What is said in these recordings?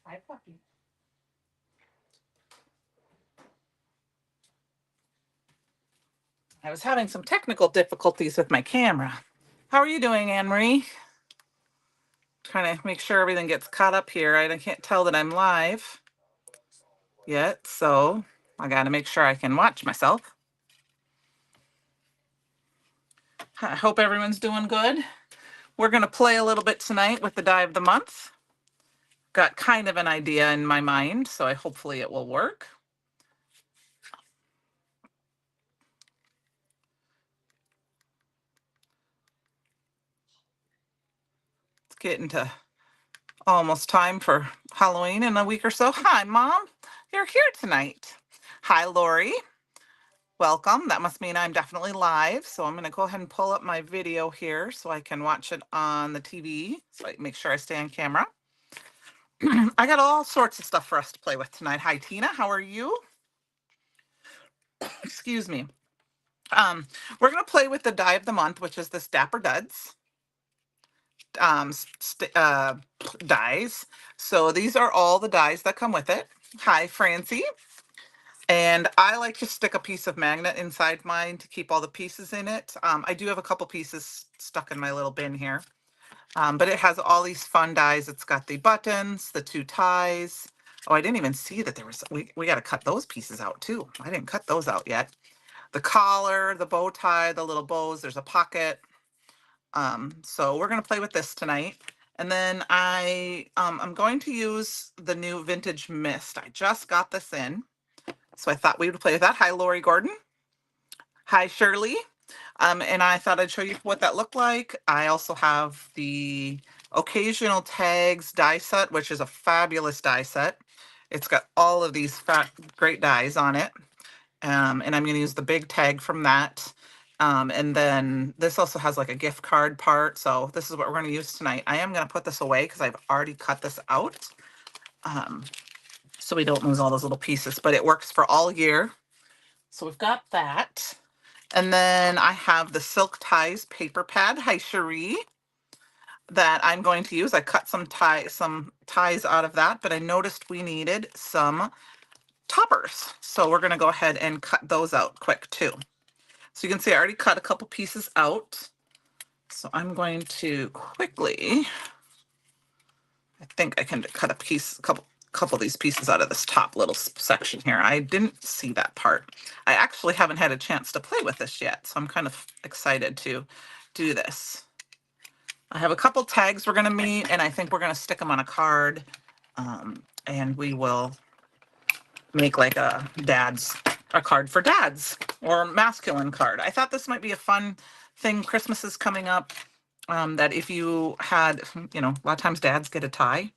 Hi, puppy. I was having some technical difficulties with my camera. How are you doing, Anne Marie? Trying to make sure everything gets caught up here. I can't tell that I'm live yet, so I got to make sure I can watch myself. I hope everyone's doing good. We're going to play a little bit tonight with the die of the month. Got kind of an idea in my mind, so hopefully it will work. It's getting to almost time for Halloween in a week or so. Hi, Mom. You're here tonight. Hi, Lori. Welcome. That must mean I'm definitely live. So I'm going to go ahead and pull up my video here so I can watch it on the TV. So I make sure I stay on camera. I got all sorts of stuff for us to play with tonight. Hi, Tina. How are you? Excuse me. We're going to play with the die of the month, which is this Dapper Duds dies. So these are all the dies that come with it. Hi, Francie. And I like to stick a piece of magnet inside mine to keep all the pieces in it. I do have a couple pieces stuck in my little bin here. But it has all these fun dies. It's got the buttons, the two ties. Oh, I didn't even see that there was, we got to cut those pieces out too. I didn't cut those out yet. The collar, the bow tie, the little bows, there's a pocket. So we're going to play with this tonight. And then I'm going to use the new Vintage Mist. I just got this in. So I thought we would play with that. Hi, Lori Gordon. Hi, Shirley. And I thought I'd show you what that looked like. I also have the Occasional Tags die set, which is a fabulous die set. It's got all of these great dies on it. And I'm going to use the big tag from that. And then this also has like a gift card part. So this is what we're going to use tonight. I am going to put this away because I've already cut this out. So we don't lose all those little pieces, but it works for all year. So we've got that. And then I have the Silk Ties paper pad. Hi, Cherie. That I'm going to use. I cut some ties out of that, but I noticed we needed some toppers. So we're going to go ahead and cut those out quick too. So you can see I already cut a couple pieces out. So I'm going to quickly, I think I can cut a couple of these pieces out of this top little section here. I didn't see that part. I actually haven't had a chance to play with this yet, so I'm kind of excited to do this. I have a couple tags we're going to meet, and I think we're going to stick them on a card, and we will make like a card for dads or masculine card. I thought this might be a fun thing. Christmas is coming up. That if you had, a lot of times dads get a tie.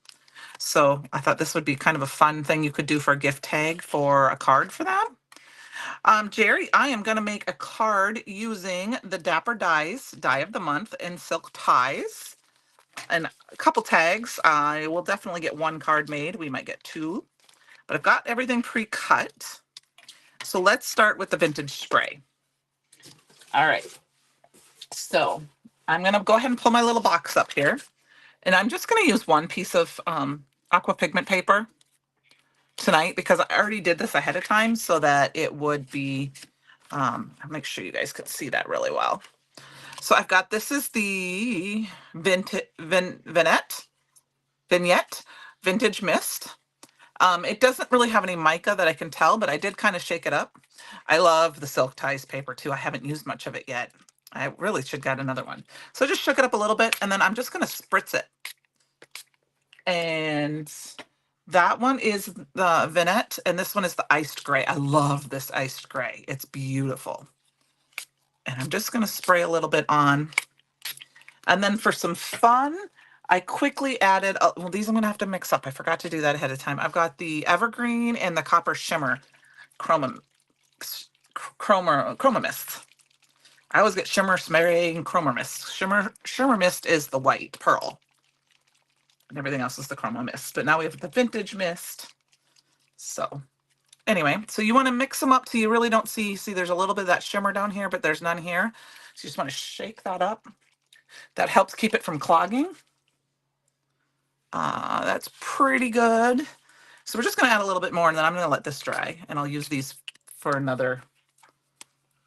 So I thought this would be kind of a fun thing you could do for a gift tag for a card for that. Jerry, I am going to make a card using the Dapper Dies, Die of the Month, and Silk Ties. And a couple tags. I will definitely get one card made. We might get two. But I've got everything pre-cut. So let's start with the vintage spray. All right. So I'm going to go ahead and pull my little box up here. And I'm just going to use one piece of aqua pigment paper tonight because I already did this ahead of time so that it would be, I'll make sure you guys could see that really well. So I've got, this is the Vignette Vintage Mist. It doesn't really have any mica that I can tell, but I did kind of shake it up. I love the Silk Ties paper too. I haven't used much of it yet. I really should get another one. So I just shook it up a little bit and then I'm just going to spritz it. And that one is the Vignette and this one is the Iced Gray. I love this Iced Gray. It's beautiful. And I'm just going to spray a little bit on. And then for some fun, I quickly added, well, these I'm going to have to mix up. I forgot to do that ahead of time. I've got the Evergreen and the Copper Shimmer Chroma Mist. I always get Shimmer Spray and Chroma Mist. Shimmer Mist is the white pearl. And everything else is the Chroma Mist. But now we have the Vintage Mist. So anyway, so you want to mix them up so you really don't see there's a little bit of that shimmer down here, but there's none here. So you just want to shake that up. That helps keep it from clogging. That's pretty good. So we're just going to add a little bit more, and then I'm going to let this dry, and I'll use these for another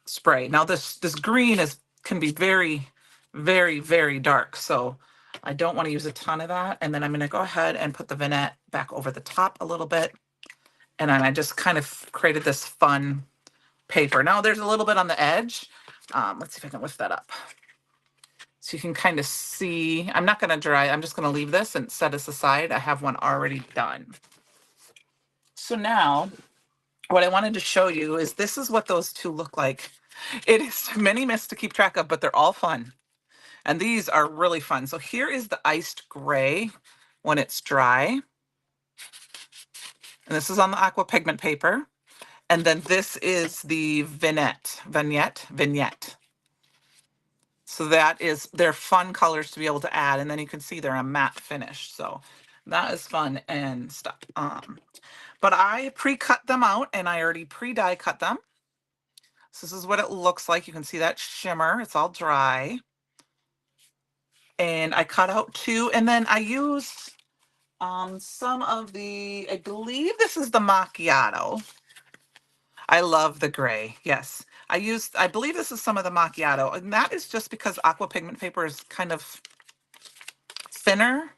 spray. Now this green can be very, very, very dark, so I don't want to use a ton of that. And then I'm going to go ahead and put the vignette back over the top a little bit, and then I just kind of created this fun paper. Now there's a little bit on the edge. Let's see if I can lift that up. So you can kind of see, I'm not going to dry, I'm just going to leave this and set this aside. I have one already done. So now what I wanted to show you is this is what those two look like. It is many myths to keep track of, but they're all fun. And these are really fun. So here is the iced gray when it's dry. And this is on the aqua pigment paper. And then this is the vignette. So they're fun colors to be able to add. And then you can see they're a matte finish. So that is fun and stuff. But I pre-cut them out and I already pre-die cut them. So this is what it looks like. You can see that shimmer. It's all dry. And I cut out two, and then I used some of I believe this is the macchiato. I love the gray. Yes. I believe this is some of the macchiato, and that is just because aqua pigment paper is kind of thinner.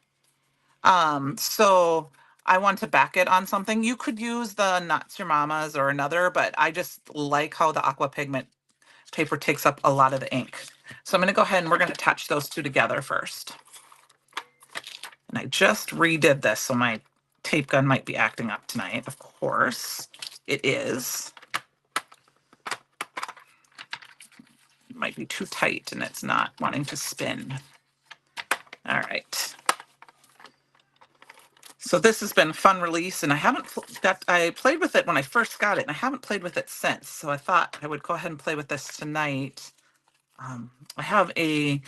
So I want to back it on something. You could use the Knots Your Mamas or another, but I just like how the aqua pigment paper takes up a lot of the ink. So I'm going to go ahead and we're going to attach those two together first. And I just redid this, so my tape gun might be acting up tonight. Of course, it is. It might be too tight and it's not wanting to spin. All right. So this has been a fun release, and I played with it when I first got it, and I haven't played with it since. So I thought I would go ahead and play with this tonight. I have a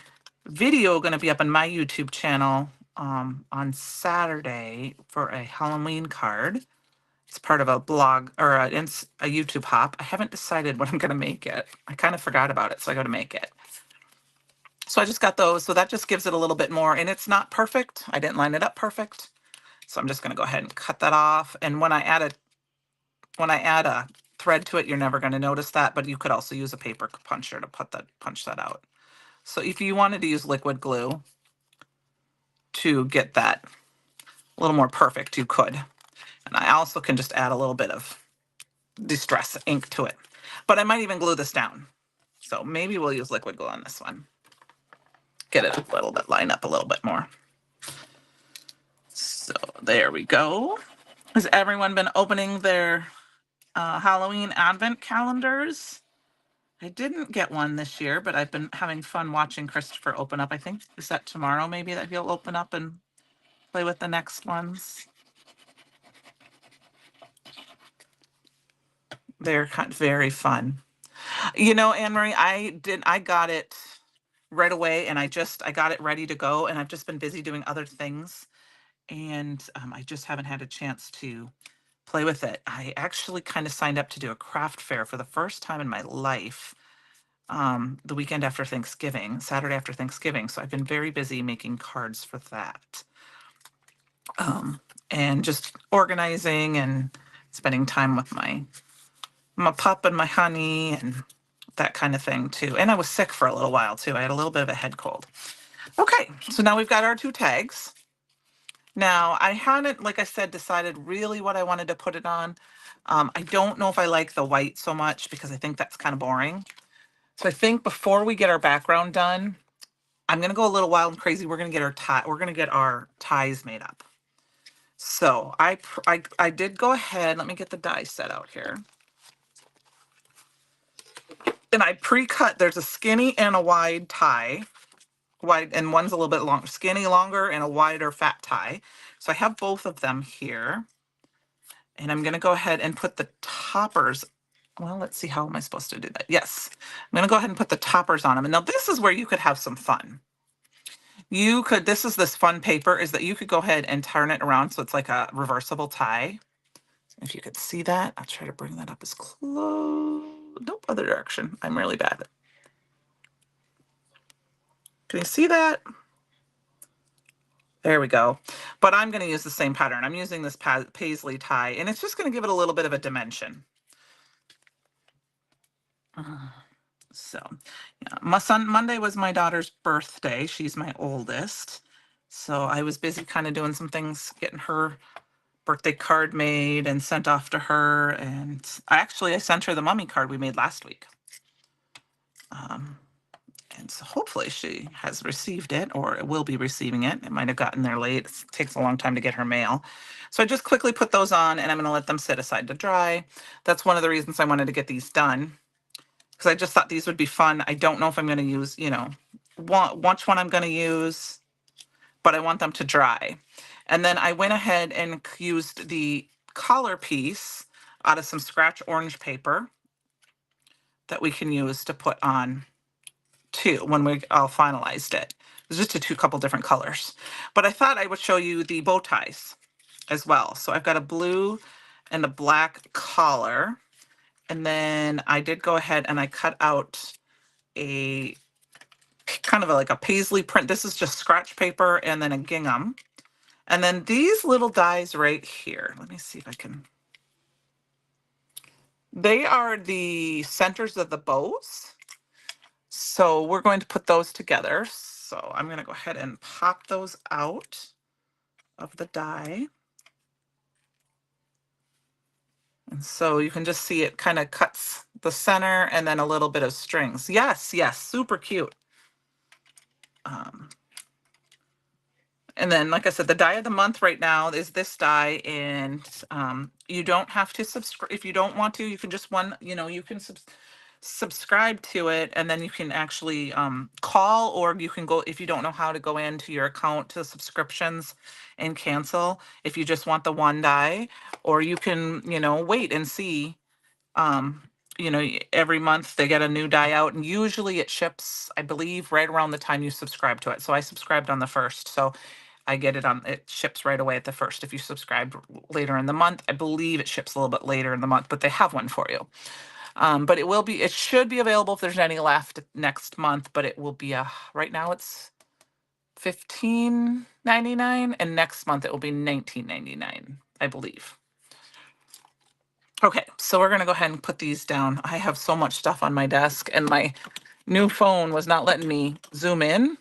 video going to be up on my YouTube channel on Saturday for a Halloween card. It's part of a blog or a YouTube hop. I haven't decided what I'm going to make it. I kind of forgot about it, so I got to make it. So I just got those. So that just gives it a little bit more, and it's not perfect. I didn't line it up perfect. So I'm just going to go ahead and cut that off. And when I add a thread to it, you're never going to notice that, but you could also use a paper puncher to punch that out. So if you wanted to use liquid glue to get that a little more perfect, you could. And I also can just add a little bit of distress ink to it. But I might even glue this down. So maybe we'll use liquid glue on this one. Get it a little bit, line up a little bit more. So there we go. Has everyone been opening their Halloween advent calendars? I didn't get one this year, but I've been having fun watching Christopher open up. I think, is that tomorrow maybe that he'll open up and play with the next ones? They're very fun. You know, Anne Marie, I got it right away, and I got it ready to go, and I've just been busy doing other things, and I just haven't had a chance to play with it. I actually kind of signed up to do a craft fair for the first time in my life the weekend after Thanksgiving, Saturday after Thanksgiving. So I've been very busy making cards for that, and just organizing and spending time with my pup and my honey and that kind of thing too. And I was sick for a little while too. I had a little bit of a head cold. Okay, so now we've got our two tags. Now I hadn't, like I said, decided really what I wanted to put it on. I don't know if I like the white so much because I think that's kind of boring. So I think before we get our background done, I'm gonna go a little wild and crazy. We're gonna get our ties made up. So I did go ahead. Let me get the die set out here. And I pre-cut. There's a skinny and a wide tie. Wide, and one's a little bit long, skinny longer and a wider fat tie. So I have both of them here. And I'm going to go ahead and put the toppers. Well, let's see, how am I supposed to do that? Yes, I'm going to go ahead and put the toppers on them. And now this is where you could have some fun. This fun paper is that you could go ahead and turn it around so it's like a reversible tie. If you could see that, I'll try to bring that up as close. Nope, other direction. I'm really bad. Can you see that? There we go. but I'm going to use the same pattern. I'm using this paisley tie, and it's just going to give it a little bit of a dimension. So, yeah, Monday was my daughter's birthday. She's my oldest. So I was busy kind of doing some things, getting her birthday card made and sent off to her. And I sent her the mummy card we made last week. And so hopefully she has received it or will be receiving it. It might have gotten there late. It takes a long time to get her mail. So I just quickly put those on and I'm going to let them sit aside to dry. That's one of the reasons I wanted to get these done, because I just thought these would be fun. I don't know if I'm going to use, which one I'm going to use, but I want them to dry. And then I went ahead and used the collar piece out of some scratch orange paper that we can use to put on too when we all finalized it. It was just a couple different colors. But I thought I would show you the bow ties as well. So I've got a blue and a black collar. And then I did go ahead and I cut out a kind of like a paisley print. This is just scratch paper and then a gingham. And then these little dies right here. Let me see if I can. They are the centers of the bows. So we're going to put those together. So I'm going to go ahead and pop those out of the die. And so you can just see it kind of cuts the center and then a little bit of strings. Yes, yes, super cute. And then, like I said, the die of the month right now is this die, and you don't have to subscribe. If you don't want to, you can just you can subscribe to it, and then you can actually call, or you can go, if you don't know how to go into your account to subscriptions and cancel, if you just want the one die, or you can, wait and see. Every month they get a new die out, and usually it ships, I believe, right around the time you subscribe to it. So I subscribed on the 1st. So it ships right away at the 1st. If you subscribe later in the month, I believe it ships a little bit later in the month, but they have one for you. But it should be available if there's any left next month, but it will be right now it's $15.99, and next month it will be $19.99, I believe. Okay, so we're gonna go ahead and put these down. I have so much stuff on my desk, and my new phone was not letting me zoom in.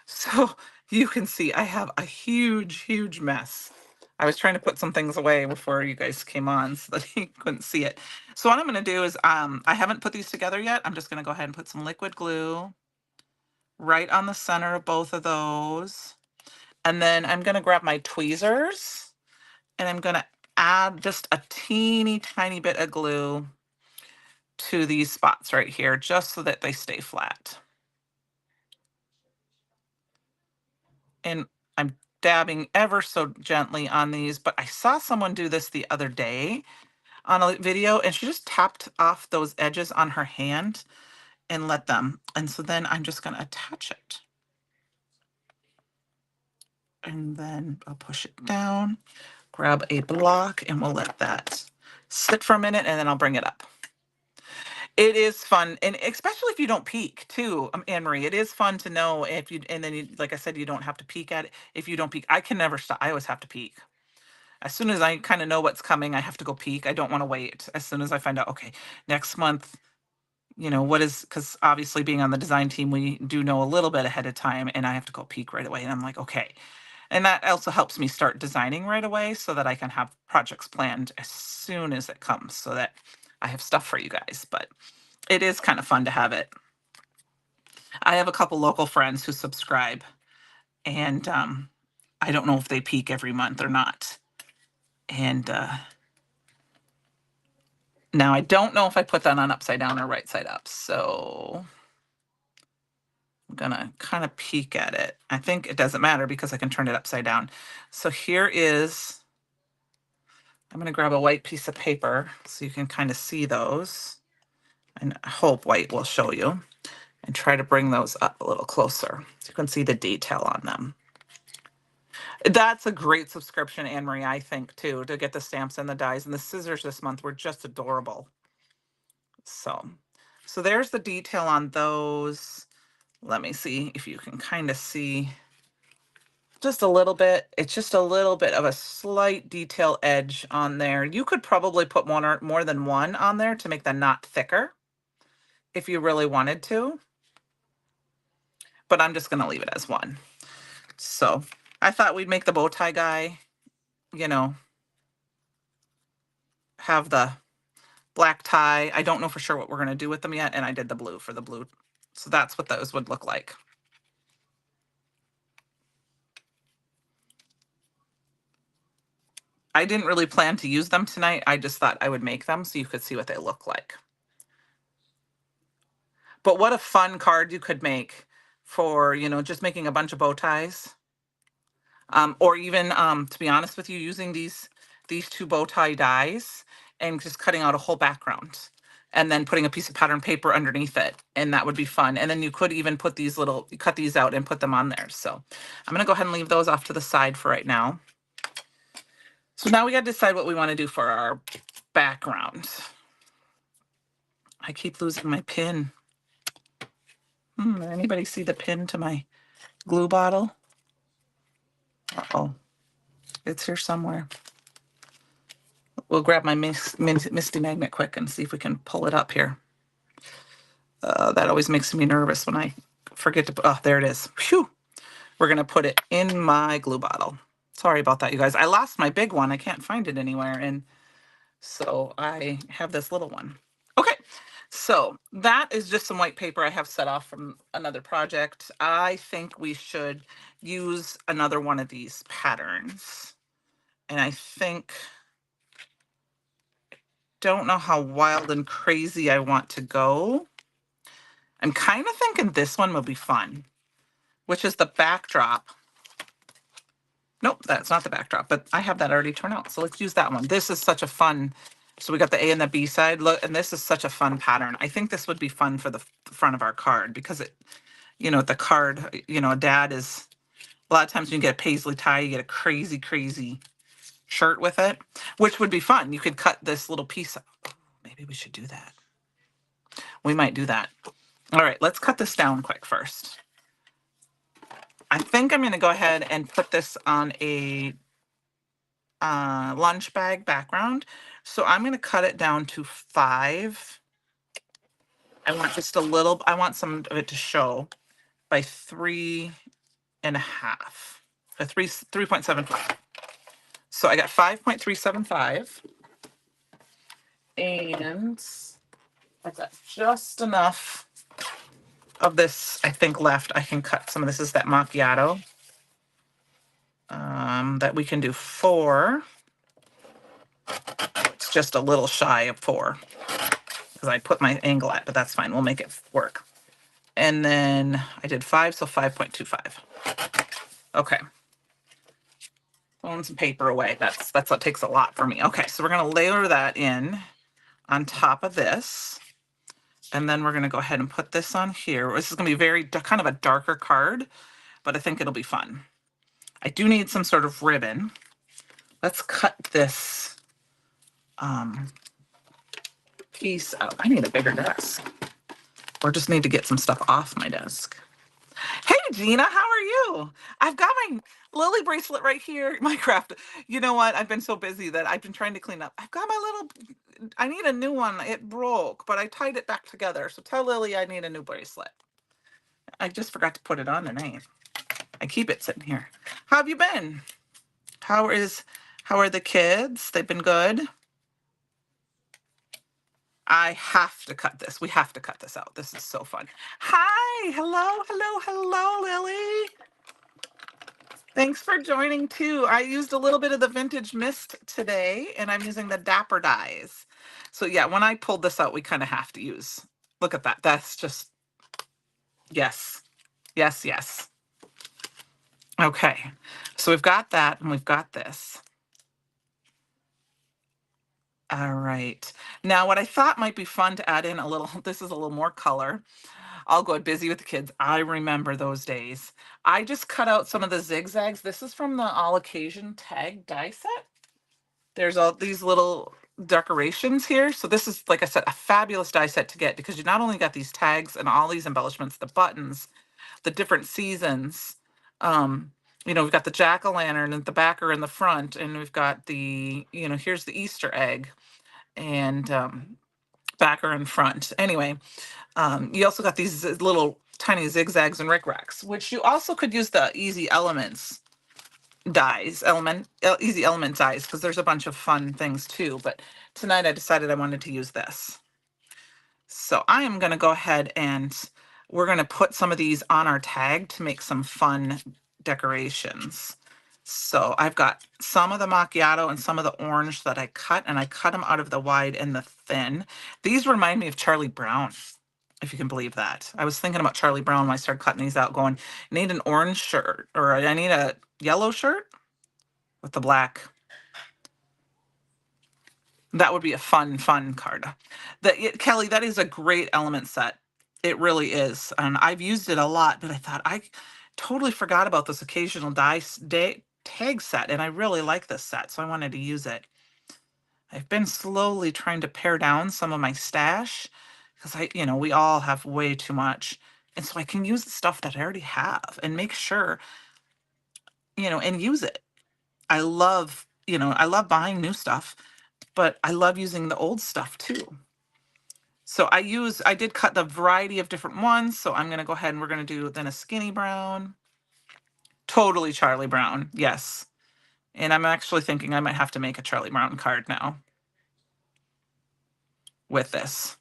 So you can see I have a huge, huge mess. I was trying to put some things away before you guys came on so that you couldn't see it. So what I'm gonna do is, I haven't put these together yet. I'm just gonna go ahead and put some liquid glue right on the center of both of those. And then I'm gonna grab my tweezers and I'm gonna add just a teeny tiny bit of glue to these spots right here, just so that they stay flat. And I'm dabbing ever so gently on these, but I saw someone do this the other day on a video, and she just tapped off those edges on her hand and let them. And so then I'm just going to attach it. And then I'll push it down, grab a block, and we'll let that sit for a minute, and then I'll bring it up. It is fun, and especially if you don't peek too, Anne Marie. It is fun to know if you, and then like I said, you don't have to peek at it. If you don't peek, I can never stop. I always have to peek. As soon as I kind of know what's coming, I have to go peek. I don't want to wait. As soon as I find out, okay, next month, what is, because obviously being on the design team, we do know a little bit ahead of time, and I have to go peek right away. And I'm like, okay. And that also helps me start designing right away so that I can have projects planned as soon as it comes so that I have stuff for you guys. But it is kind of fun to have it. I have a couple local friends who subscribe, and I don't know if they peak every month or not. And now I don't know if I put that on upside down or right side up. So I'm gonna kind of peek at it. I think it doesn't matter because I can turn it upside down. So here is, I'm gonna grab a white piece of paper so you can kind of see those. And I hope white will show you, and try to bring those up a little closer so you can see the detail on them. That's a great subscription, Anne Marie, I think, too, to get the stamps and the dies. And the scissors this month were just adorable. So there's the detail on those. Let me see if you can kind of see just a little bit. It's just a little bit of a slight detail edge on there. You could probably put one or more than one on there to make the knot thicker if you really wanted to, but I'm just going to leave it as one. So I thought we'd make the bow tie guy, you know, have the black tie. I don't know for sure what we're going to do with them yet, and I did the blue for the blue. So that's what those would look like. I didn't really plan to use them tonight. I just thought I would make them so you could see what they look like. But what a fun card you could make for, just making a bunch of bow ties. Or even, to be honest with you, using these two bow tie dies and just cutting out a whole background and then putting a piece of pattern paper underneath it. And that would be fun. And then you could even put cut these out and put them on there. So I'm going to go ahead and leave those off to the side for right now. So now we got to decide what we want to do for our background. I keep losing my pin. Anybody see the pin to my glue bottle? Uh-oh. It's here somewhere. We'll grab my Misty Magnet quick and see if we can pull it up here. That always makes me nervous when I forget to put, oh, there it is. Phew. We're going to put it in my glue bottle. Sorry about that, you guys. I lost my big one. I can't find it anywhere. And so I have this little one. Okay. So that is just some white paper I have set off from another project. I think we should use another one of these patterns. And I don't know how wild and crazy I want to go. I'm kind of thinking this one will be fun, which is the backdrop. Nope, that's not the backdrop, but I have that already torn out. So let's use that one. This is such a fun, so we got the A and the B side. Look, and this is such a fun pattern. I think this would be fun for the front of our card because it, the card, a dad is, a lot of times when you get a paisley tie, you get a crazy, crazy shirt with it, which would be fun. You could cut this little piece up. Maybe we should do that. We might do that. All right, let's cut this down quick first. I think I'm going to go ahead and put this on a lunch bag background. So I'm going to cut it down to 5. I want just a little, I want some of it to show by 3.5, 3.75. So I got 5.375 and I've got just enough of this, I think, left. I can cut some of this. Is that macchiato that we can do 4. It's just a little shy of 4 because I put my angle at, but that's fine. We'll make it work. And then I did 5, so 5.25. Okay. Throwing some paper away. That's what takes a lot for me. Okay, so we're going to layer that in on top of this. And then we're going to go ahead and put this on here. This is going to be very kind of a darker card, but I think it'll be fun. I do need some sort of ribbon. Let's cut this piece out. I need a bigger desk, or just need to get some stuff off my desk. Hey, Gina, how are you? I've got my Lily bracelet right here. My craft. You know what? I've been so busy that I've been trying to clean up. I've got my little, I need a new one. It broke, but I tied it back together. So tell Lily I need a new bracelet. I just forgot to put it on tonight. I keep it sitting here. How have you been? How are the kids? They've been good. I have to cut this. We have to cut this out. This is so fun. Hi, hello, Lily. Thanks for joining too. I used a little bit of the Vintage Mist today, and I'm using the Dapper dies. So yeah, when I pulled this out, we kind of have to use. Look at that. That's just, yes, yes, yes. Okay, so we've got that, and we've got this. All right. Now, what I thought might be fun to add in a little, this is a little more color. I'll go busy with the kids. I remember those days. I just cut out some of the zigzags. This is from the All Occasion tag die set. There's all these little decorations here. So this is, like I said, a fabulous die set to get because you not only got these tags and all these embellishments, the buttons, the different seasons, we've got the jack-o'-lantern and the backer in the front, and we've got the, here's the Easter egg and backer in front. Anyway, you also got these little tiny zigzags and rickracs, which you also could use the Easy Elements Easy Element dies, because there's a bunch of fun things too. But tonight I decided I wanted to use this. So I am going to go ahead and we're going to put some of these on our tag to make some fun decorations. So I've got some of the macchiato and some of the orange that I cut, and I cut them out of the wide and the thin. These remind me of Charlie Brown, if you can believe that. I was thinking about Charlie Brown when I started cutting these out, going, I need an orange shirt, or I need a yellow shirt with the black. That would be a fun card. Kelly, that is a great element set. It really is. And I've used it a lot, but I thought I totally forgot about this occasional tag set, and I really like this set, so I wanted to use it. I've been slowly trying to pare down some of my stash because we all have way too much. And so I can use the stuff that I already have and make sure, and use it. I love buying new stuff, but I love using the old stuff too. So I did cut the variety of different ones. So I'm going to go ahead and we're going to do then a skinny brown. Totally Charlie Brown. Yes. And I'm actually thinking I might have to make a Charlie Brown card now with this.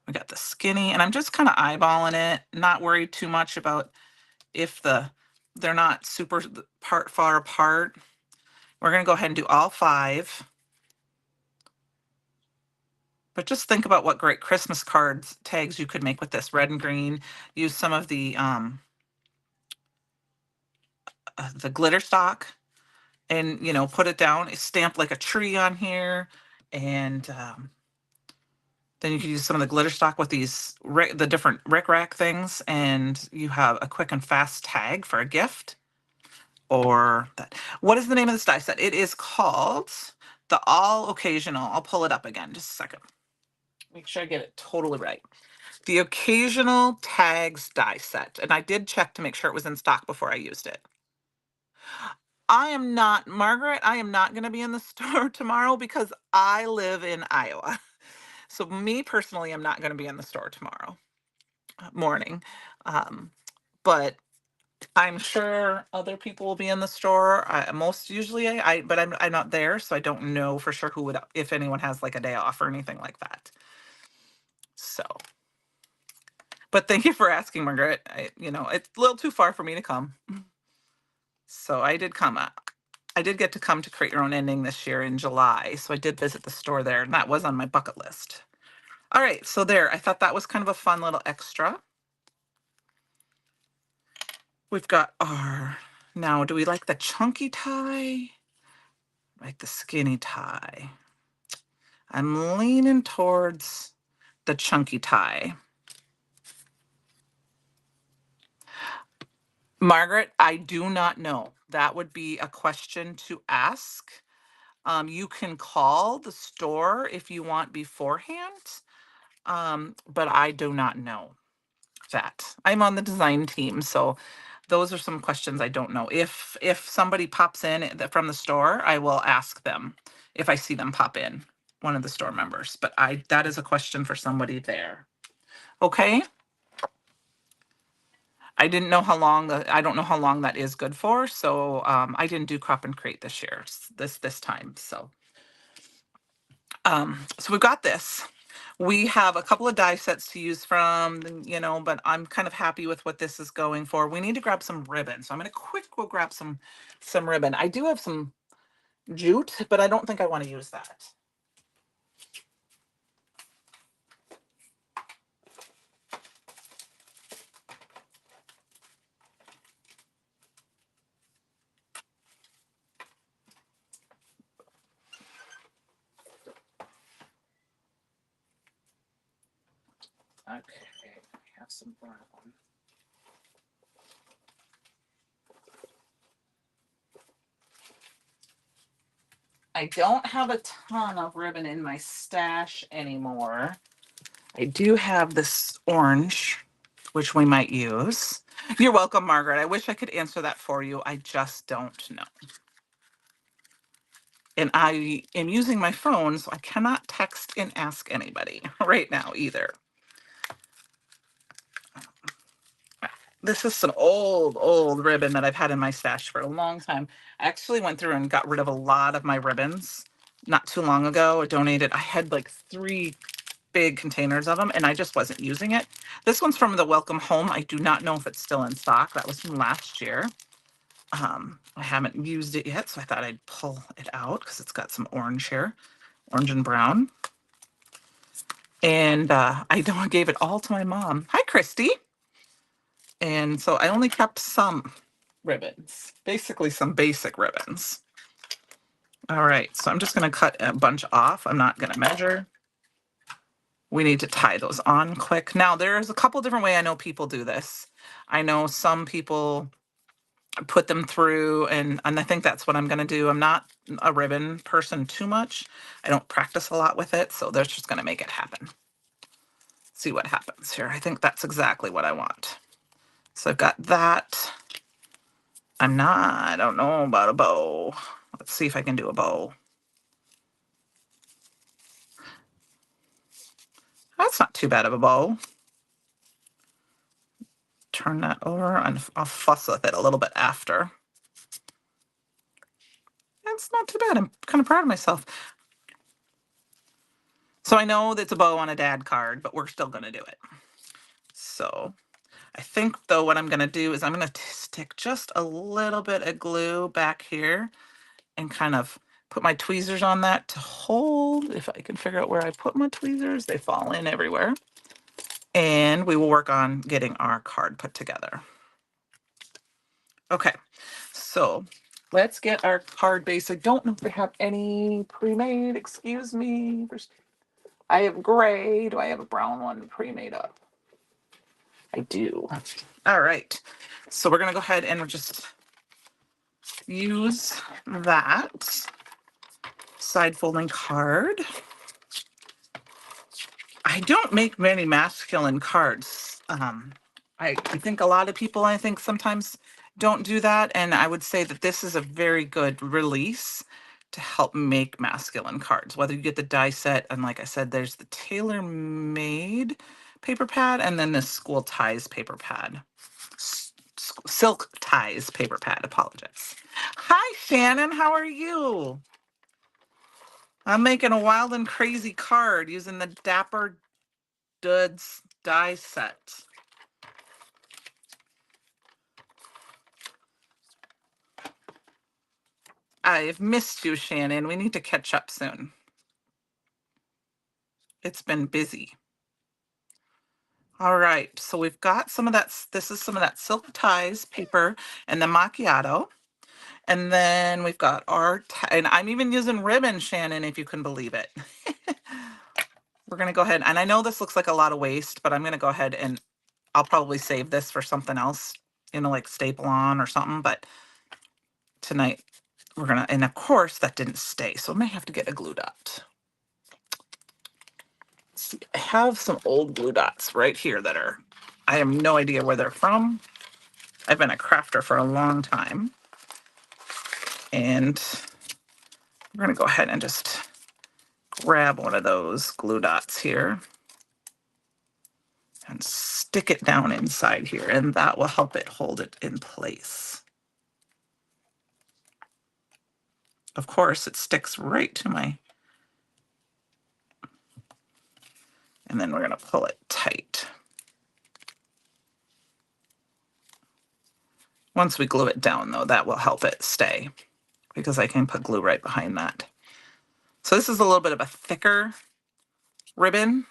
We got the skinny, and I'm just kind of eyeballing it, not worried too much about if they're not super far apart. We're going to go ahead and do all 5. But just think about what great Christmas cards tags you could make with this red and green. Use some of the glitter stock and, put it down. It's stamped like a tree on here. And then you can use some of the glitter stock with these, the different rickrack things. And you have a quick and fast tag for a gift. Or that. What is the name of this die set? It is called the All Occasional. I'll pull it up again. Just a second. Make sure I get it totally right. The Occasional Tags die set. And I did check to make sure it was in stock before I used it. Margaret, I am not going to be in the store tomorrow because I live in Iowa. So me personally, I'm not going to be in the store tomorrow morning. But I'm sure other people will be in the store. Most usually but I'm not there, so I don't know for sure if anyone has like a day off or anything like that. So, but thank you for asking, Margaret. It's a little too far for me to come. So I did get to come to Create Your Own Ending this year in July. So I did visit the store there, and that was on my bucket list. All right, so there, I thought that was kind of a fun little extra. We've got now, do we like the chunky tie? Like the skinny tie? I'm leaning towards the chunky tie. Margaret, I do not know. That would be a question to ask. You can call the store if you want beforehand, but I do not know that. I'm on the design team, so those are some questions I don't know. If somebody pops in from the store, I will ask them if I see them pop in, one of the store members. But that is a question for somebody there. Okay. I don't know how long that is good for. So I didn't do crop and crate this year, this time. So we've got this. We have a couple of die sets to use from, but I'm kind of happy with what this is going for. We need to grab some ribbon. So I'm going to go grab some ribbon. I do have some jute, but I don't think I want to use that. Okay, I have some brown. I don't have a ton of ribbon in my stash anymore. I do have this orange, which we might use. You're welcome, Margaret. I wish I could answer that for you. I just don't know. And I am using my phone, so I cannot text and ask anybody right now either. This is some old ribbon that I've had in my stash for a long time. I actually went through and got rid of a lot of my ribbons not too long ago. I donated. I had like 3 big containers of them and I just wasn't using it. This one's from the Welcome Home. I do not know if it's still in stock. That was from last year. I haven't used it yet, so I thought I'd pull it out because it's got some orange here, orange and brown. And I gave it all to my mom. Hi, Christy. And so I only kept some ribbons, basically some basic ribbons. All right, so I'm just going to cut a bunch off. I'm not going to measure. We need to tie those on quick. Now, there's a couple different ways I know people do this. I know some people put them through, and I think that's what I'm going to do. I'm not a ribbon person too much. I don't practice a lot with it, so they're just going to make it happen. See what happens here. I think that's exactly what I want. So I've got that. I don't know about a bow. Let's see if I can do a bow. That's not too bad of a bow. Turn that over and I'll fuss with it a little bit after. That's not too bad. I'm kind of proud of myself. So I know that's a bow on a dad card, but we're still going to do it. So I think though what I'm going to do is I'm going to stick just a little bit of glue back here and kind of put my tweezers on that to hold. If I can figure out where I put my tweezers, they fall in everywhere. And we will work on getting our card put together. Okay, so let's get our card base. I don't know if they have any pre-made. Excuse me. I have gray. Do I have a brown one pre-made up? I do. All right. So we're going to go ahead and just use that side folding card. I don't make many masculine cards. I think a lot of people, I think sometimes don't do that. And I would say that this is a very good release to help make masculine cards, whether you get the die set. And like I said, there's the tailor made paper pad and then the school ties paper pad, silk ties paper pad. Apologize. Hi, Shannon. How are you? I'm making a wild and crazy card using the Dapper Duds die set. I've missed you, Shannon. We need to catch up soon. It's been busy. All right, so we've got some of that. This is some of that silk ties paper and the macchiato. And then we've got our, and I'm even using ribbon, Shannon, if you can believe it. We're going to go ahead. And I know this looks like a lot of waste, but I'm going to go ahead and I'll probably save this for something else, like staple on or something. But tonight we're going to, and of course that didn't stay. So I may have to get a glue dot. See, I have some old glue dots right here that are, I have no idea where they're from. I've been a crafter for a long time. And we're going to go ahead and just grab one of those glue dots here and stick it down inside here, and that will help it hold it in place. Of course, it sticks right to my, and then we're going to pull it tight. Once we glue it down, though, that will help it stay because I can put glue right behind that. So this is a little bit of a thicker ribbon,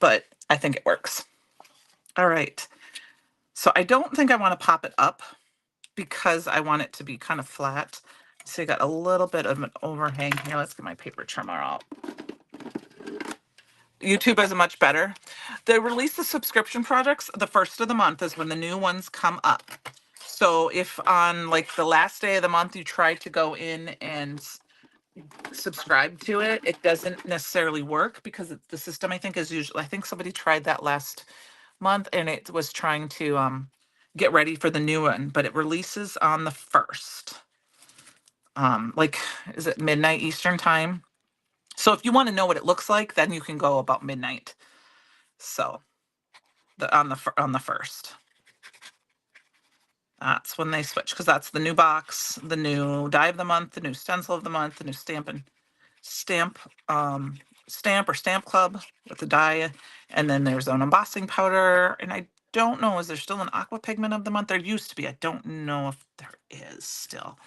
but I think it works. All right. So I don't think I want to pop it up because I want it to be kind of flat. So I got a little bit of an overhang here. Let's get my paper trimmer out. YouTube is much better. They release the subscription projects the first of the month is when the new ones come up. So if on like the last day of the month you try to go in and subscribe to it, it doesn't necessarily work because the system I think is usually, I think somebody tried that last month and it was trying to get ready for the new one, but it releases on the 1st. Like, is it midnight Eastern time? So if you want to know what it looks like, then you can go about midnight. So on the 1st. That's when they switch, because that's the new box, the new die of the month, the new stencil of the month, the new stamp or stamp club with the die, and then there's an embossing powder. And I don't know, is there still an aqua pigment of the month? There used to be. I don't know if there is still.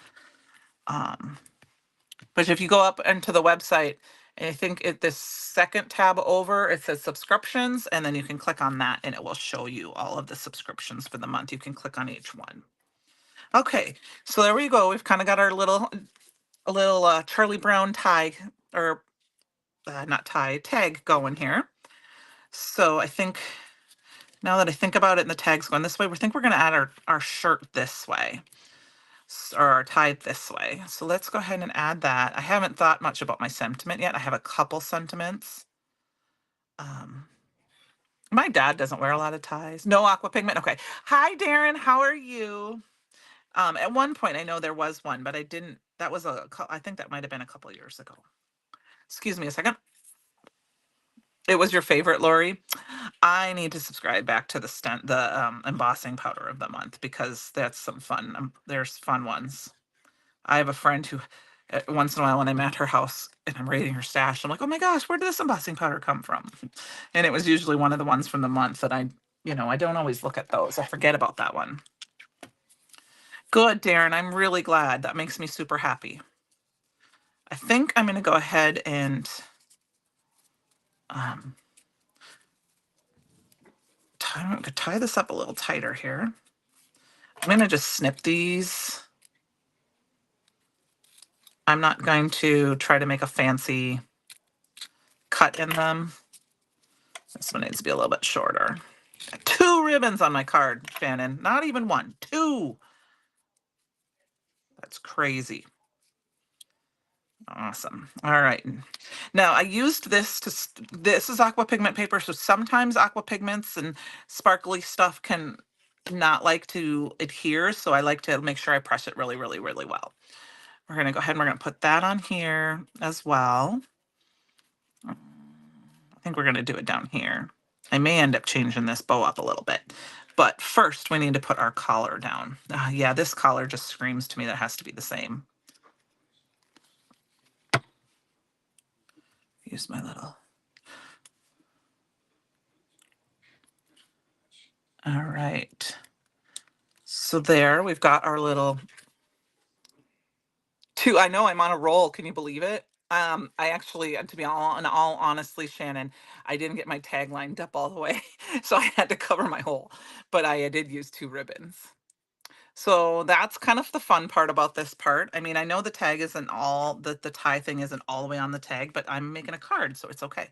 But if you go up into the website, I think this second tab over, it says subscriptions, and then you can click on that and it will show you all of the subscriptions for the month. You can click on each one. Okay, so there we go. We've kind of got our little Charlie Brown tie, or not tie, tag going here. So I think, now that I think about it and the tag's going this way, we think we're going to add our shirt this way, or our tie this way. So let's go ahead and add that. I haven't thought much about my sentiment yet. I have a couple sentiments. My dad doesn't wear a lot of ties. No aqua pigment. Okay. Hi, Darren. How are you? At one point, I know there was one, but I didn't. That was I think that might have been a couple years ago. Excuse me a second. It was your favorite, Lori? I need to subscribe back to the embossing powder of the month, because that's some fun. There's fun ones. I have a friend who, once in a while when I'm at her house and I'm raiding her stash, I'm like, oh my gosh, where did this embossing powder come from? And it was usually one of the ones from the month that I don't always look at those. I forget about that one. Good, Darren. I'm really glad. That makes me super happy. I think I'm going to go ahead and tie this up a little tighter here. I'm going to just snip these. I'm not going to try to make a fancy cut in them. This one needs to be a little bit shorter. Got 2 ribbons on my card, Shannon. Not even 1, 2. That's crazy. Awesome. All right. Now I used this this is aqua pigment paper. So sometimes aqua pigments and sparkly stuff can not like to adhere. So I like to make sure I press it really, really, really well. We're going to go ahead and we're going to put that on here as well. I think we're going to do it down here. I may end up changing this bow up a little bit, but first we need to put our collar down. Yeah, this collar just screams to me that it has to be the same. Use my little. All right. So there, we've got our little 2. I know I'm on a roll. Can you believe it? I actually, to be all honestly, Shannon, I didn't get my tag lined up all the way, so I had to cover my hole. But I did use 2 ribbons. So that's kind of the fun part about this part. I mean, I know the tag isn't all, the tie thing isn't all the way on the tag, but I'm making a card, so it's okay.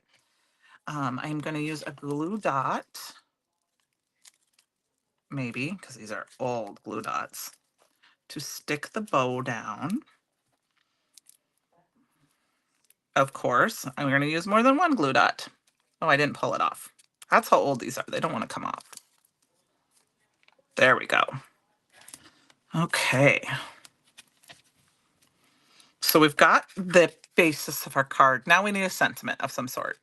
I'm going to use a glue dot, maybe, because these are old glue dots, to stick the bow down. Of course, I'm going to use more than 1 glue dot. Oh, I didn't pull it off. That's how old these are. They don't want to come off. There we go. Okay. So we've got the basis of our card. Now we need a sentiment of some sort.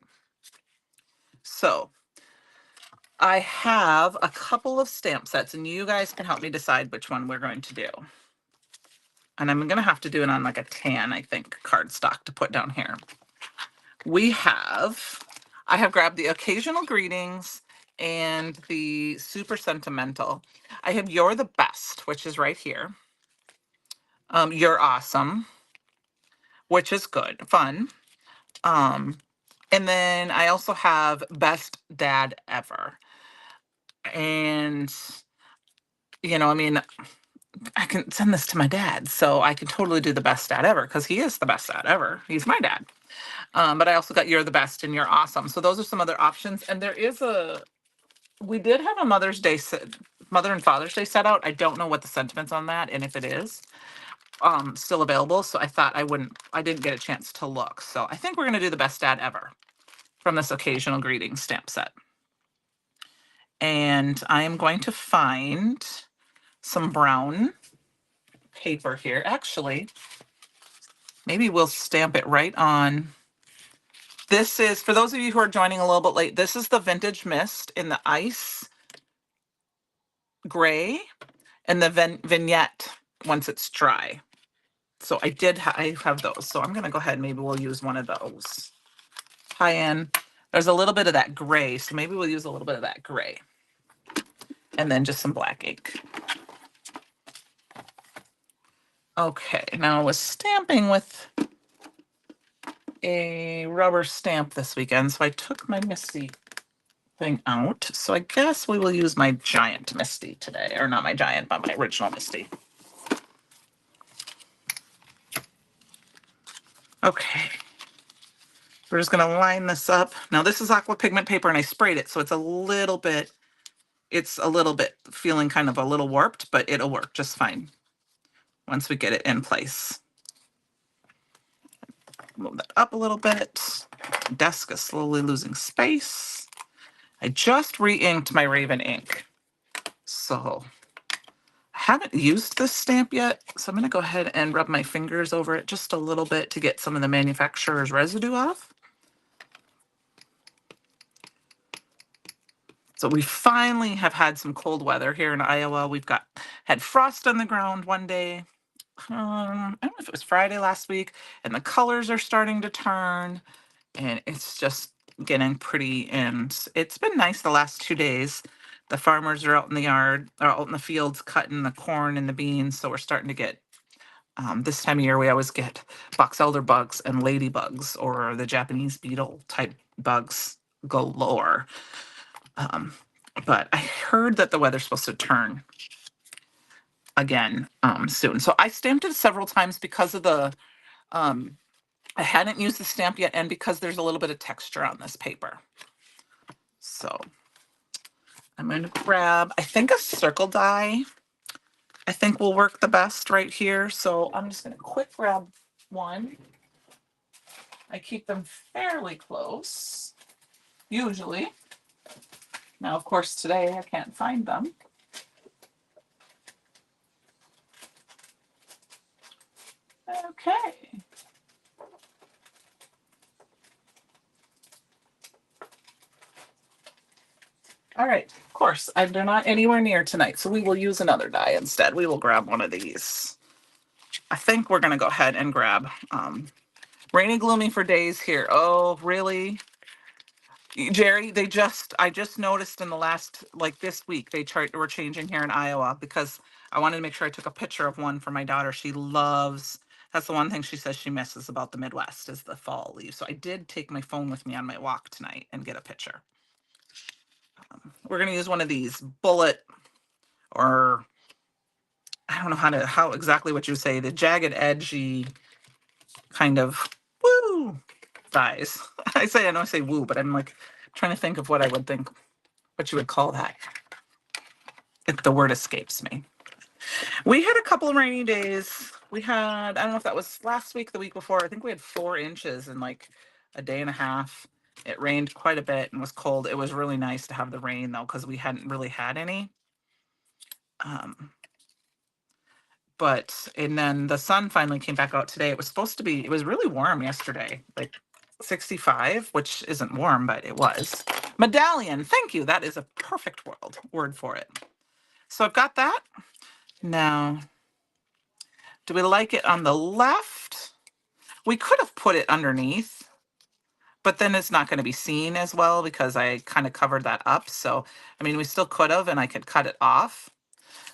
So I have a couple of stamp sets, and you guys can help me decide which one we're going to do. And I'm going to have to do it on like a tan, I think, cardstock to put down here. I have grabbed the occasional greetings and the super sentimental. I have You're the Best, which is right here. You're Awesome, which is good, fun. And then I also have Best Dad Ever. And, I mean, I can send this to my dad, so I can totally do the best dad ever, because he is the best dad ever. He's my dad. But I also got You're the Best and You're Awesome. So those are some other options. And we did have a Mother and Father's Day set out. I don't know what the sentiment's on that, and if it is still available. So I thought I didn't get a chance to look. So I think we're going to do the best dad ever from this occasional greeting stamp set. And I am going to find some brown paper here. Actually, maybe we'll stamp it right on. This is, for those of you who are joining a little bit late, this is the Vintage Mist in the ice gray and the vignette once it's dry. So I have those. So I'm going to go ahead. Maybe we'll use one of those. Tie in. There's a little bit of that gray. So maybe we'll use a little bit of that gray. And then just some black ink. Okay. Now I was stamping with a rubber stamp this weekend. So I took my Misty thing out. So I guess we will use my giant Misty today. Or not my giant, but my original Misty. Okay. We're just going to line this up. Now this is aqua pigment paper and I sprayed it. So it's a little bit feeling kind of a little warped, but it'll work just fine once we get it in place. Move that up a little bit. Desk is slowly losing space. I just re-inked my Raven ink. So I haven't used this stamp yet. So I'm going to go ahead and rub my fingers over it just a little bit to get some of the manufacturer's residue off. So we finally have had some cold weather here in Iowa. We've had frost on the ground one day. I don't know if it was Friday last week, and the colors are starting to turn, and it's just getting pretty. And it's been nice the last 2 days. The farmers are out in the yard, or out in the fields cutting the corn and the beans. So we're starting to get, this time of year, we always get box elder bugs and ladybugs, or the Japanese beetle type bugs galore. But I heard that the weather's supposed to turn again soon. So I stamped it several times because of the, I hadn't used the stamp yet, and because there's a little bit of texture on this paper. So I'm going to grab, I think a circle die, I think will work the best right here. So I'm just going to quick grab one. I keep them fairly close, usually. Now, of course, today I can't find them. Okay. All right. Of course, they're not anywhere near tonight, so we will use another die instead. We will grab one of these. I think we're going to go ahead and grab Rainy Gloomy for Days here. Oh, really? Jerry, I just noticed in the last, like this week, were changing here in Iowa because I wanted to make sure I took a picture of one for my daughter. That's the one thing she says she misses about the Midwest is the fall leaves. So I did take my phone with me on my walk tonight and get a picture. We're going to use one of these bullet, or I don't know how exactly what you say, the jagged edgy kind of woo dies. I know I say woo, but I'm like trying to think of what you would call that. If the word escapes me. We had a couple of rainy days. I don't know if that was last week, the week before. I think we had 4 inches in like a day and a half. It rained quite a bit and was cold. It was really nice to have the rain though, because we hadn't really had any. And then the sun finally came back out today. It was really warm yesterday, like 65, which isn't warm, but it was. Medallion, thank you. That is a perfect word for it. So I've got that. Now, do we like it on the left? We could have put it underneath, but then it's not going to be seen as well because I kind of covered that up. So, I mean, we still could have, and I could cut it off,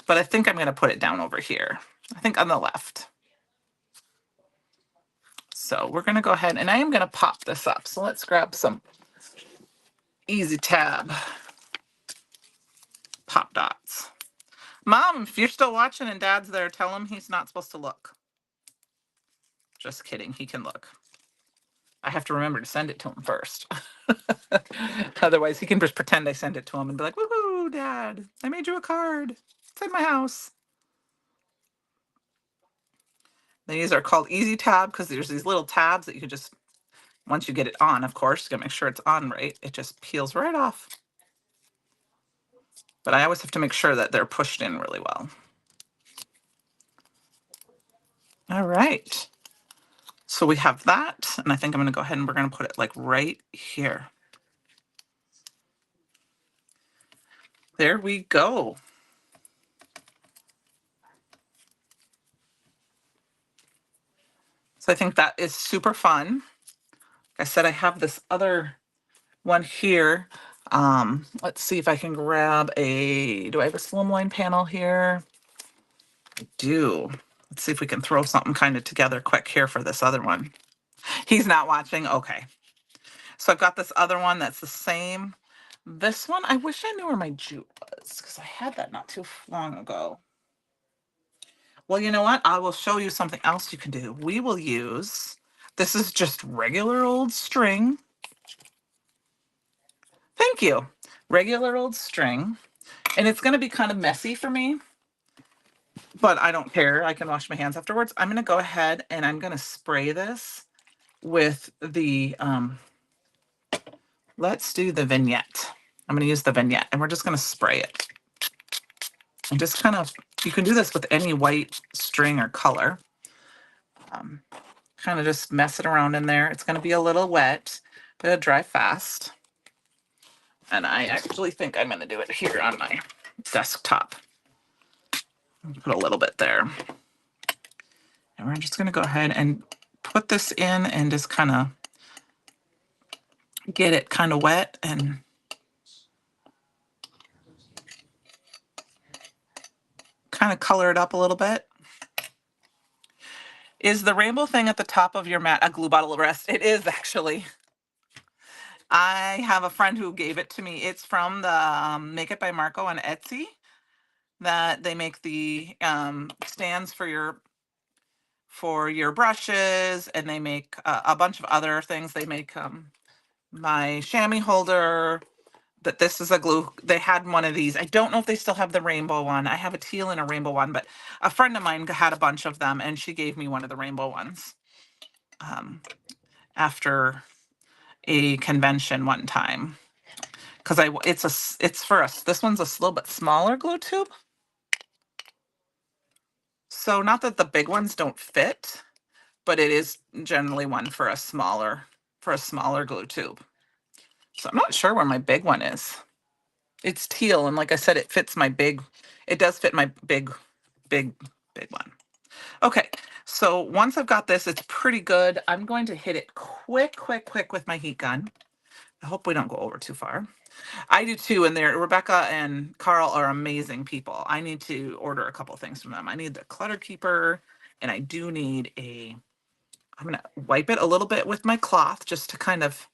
but I think I'm going to put it down over here. I think on the left. So we're going to go ahead and I am going to pop this up. So let's grab some Easy Tab pop dots. Mom, if you're still watching and Dad's there, tell him he's not supposed to look. Just kidding. He can look. I have to remember to send it to him first. Otherwise, he can just pretend I sent it to him and be like, woohoo, Dad, I made you a card. It's in my house. These are called Easy Tab because there's these little tabs that you can just, once you get it on, of course, you gotta make sure it's on right. It just peels right off. But I always have to make sure that they're pushed in really well. All right. So we have that, and I think I'm going to go ahead and we're going to put it like right here. There we go. So I think that is super fun. Like I said, I have this other one here. Let's see if I can grab do I have a slimline panel here? I do. Let's see if we can throw something kind of together quick here for this other one. He's not watching. Okay. So I've got this other one that's the same. This one, I wish I knew where my jute was because I had that not too long ago. Well, you know what? I will show you something else you can do. We will use, this is just regular old string. Thank you. Regular old string. And it's going to be kind of messy for me, but I don't care. I can wash my hands afterwards. I'm going to go ahead and I'm going to spray this with the, let's do the vignette. I'm going to use the vignette and we're just going to spray it. And just kind of, you can do this with any white string or color. Kind of just mess it around in there. It's going to be a little wet, but it'll dry fast. And I actually think I'm going to do it here on my desktop. Put a little bit there. And we're just going to go ahead and put this in and just kind of get it kind of wet and kind of color it up a little bit. Is the rainbow thing at the top of your mat a glue bottle rest? It is actually. I have a friend who gave it to me. It's from the Make It by Marco on Etsy. That they make the stands for your brushes, and they make a bunch of other things. They make my chamois holder. That this is a glue. They had one of these. I don't know if they still have the rainbow one. I have a teal and a rainbow one, but a friend of mine had a bunch of them, and she gave me one of the rainbow ones after a convention one time. Because it's for us. This one's a little bit smaller glue tube. So not that the big ones don't fit, but it is generally one for a smaller glue tube. So I'm not sure where my big one is. It's teal, and like I said, it does fit my big one. Okay, so once I've got this, it's pretty good. I'm going to hit it quick with my heat gun. I hope we don't go over too far. I do too, and Rebecca and Carl are amazing people. I need to order a couple things from them. I need the clutter keeper, and I do need I'm going to wipe it a little bit with my cloth just to kind of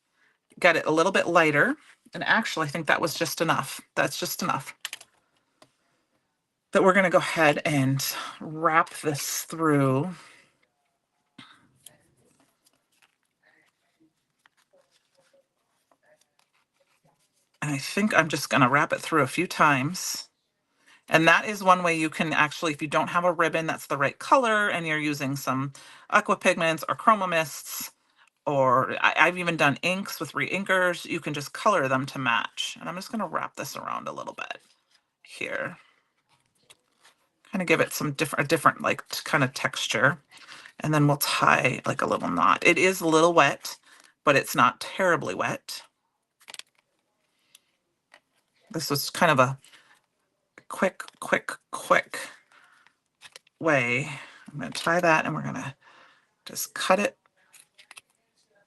get it a little bit lighter. And actually, I think that was just enough. That's just enough. That we're going to go ahead and wrap this through. And I think I'm just going to wrap it through a few times. And that is one way you can actually, if you don't have a ribbon that's the right color and you're using some aqua pigments or chroma mists, or I've even done inks with reinkers, you can just color them to match. And I'm just going to wrap this around a little bit here. Kind of give it a different like kind of texture. And then we'll tie like a little knot. It is a little wet, but it's not terribly wet. This was kind of a quick way. I'm going to tie that, and we're going to just cut it.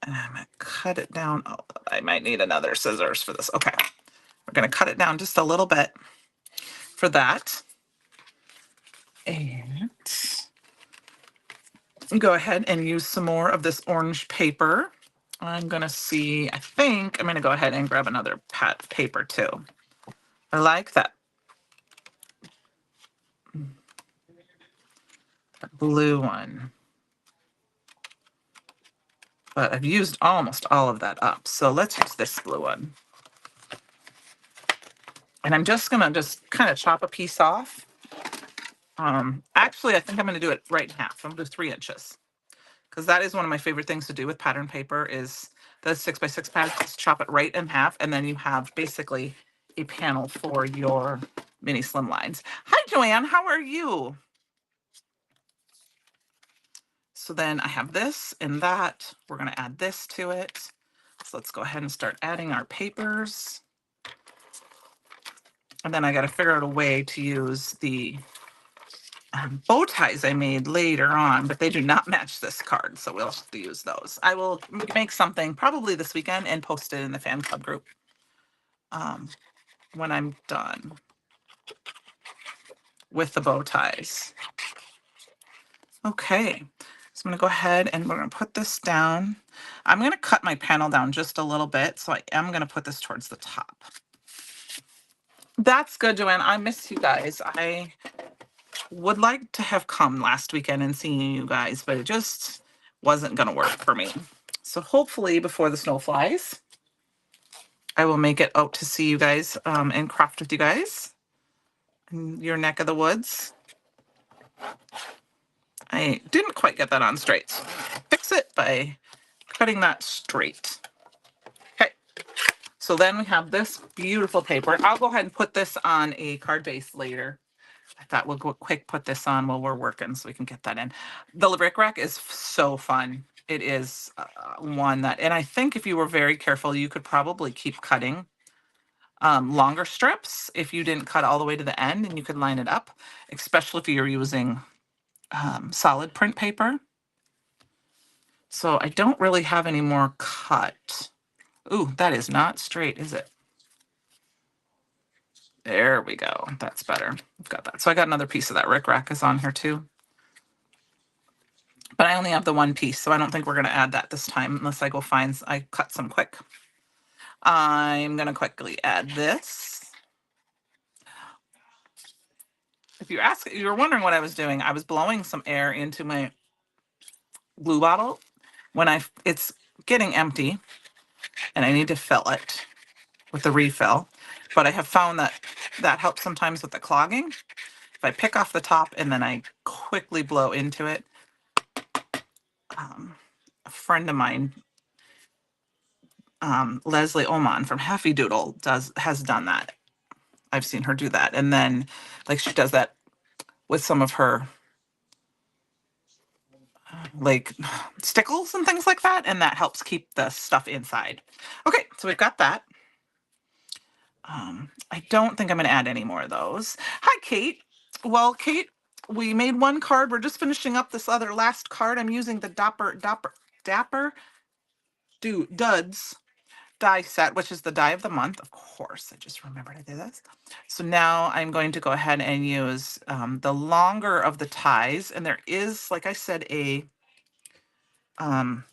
And I'm going to cut it down. Oh, I might need another scissors for this. Okay. We're going to cut it down just a little bit for that. And go ahead and use some more of this orange paper. I'm going to see, I think I'm going to go ahead and grab another paper too. I like that blue one. But I've used almost all of that up. So let's use this blue one. And I'm just going to kind of chop a piece off. Actually, I think I'm going to do it right in half. I'm going to do 3 inches. Because that is one of my favorite things to do with pattern paper is the 6x6 pad. Just chop it right in half. And then you have basically a panel for your mini slim lines. Hi, Joanne. How are you? So then I have this and that. We're going to add this to it. So let's go ahead and start adding our papers. And then I got to figure out a way to use the bow ties I made later on, but they do not match this card. So we'll have to use those. I will make something probably this weekend and post it in the fan club group when I'm done with the bow ties. Okay, so I'm going to go ahead and we're going to put this down. I'm going to cut my panel down just a little bit, so I am going to put this towards the top. That's good, Joanne. I miss you guys. I would like to have come last weekend and seen you guys, but it just wasn't going to work for me. So hopefully before the snow flies, I will make it out to see you guys and craft with you guys in your neck of the woods. I didn't quite get that on straight. So fix it by cutting that straight. Okay, so then we have this beautiful paper. I'll go ahead and put this on a card base later. I thought we'll go quick put this on while we're working so we can get that in. The brick rack is so fun. It is one that, and I think if you were very careful, you could probably keep cutting longer strips if you didn't cut all the way to the end, and you could line it up, especially if you're using solid print paper. So I don't really have any more cut. Ooh, that is not straight, is it? There we go. That's better. I've got that. So I got another piece of that rickrack is on here too. But I only have the one piece, so I don't think we're going to add that this time unless I go find, I cut some quick. I'm going to quickly add this. If you're wondering what I was doing, I was blowing some air into my glue bottle when it's getting empty and I need to fill it with the refill. But I have found that helps sometimes with the clogging. If I pick off the top and then I quickly blow into it, a friend of mine, Leslie Oman from Happy Doodle has done that. I've seen her do that. And then like she does that with some of her like stickles and things like that. And that helps keep the stuff inside. Okay, so we've got that. I don't think I'm going to add any more of those. Hi, Kate. Well, Kate, we made one card. We're just finishing up this other last card. I'm using the Dapper Duds die set, which is the die of the month. Of course, I just remembered I did this. So now I'm going to go ahead and use the longer of the ties. And there is, like I said, I'm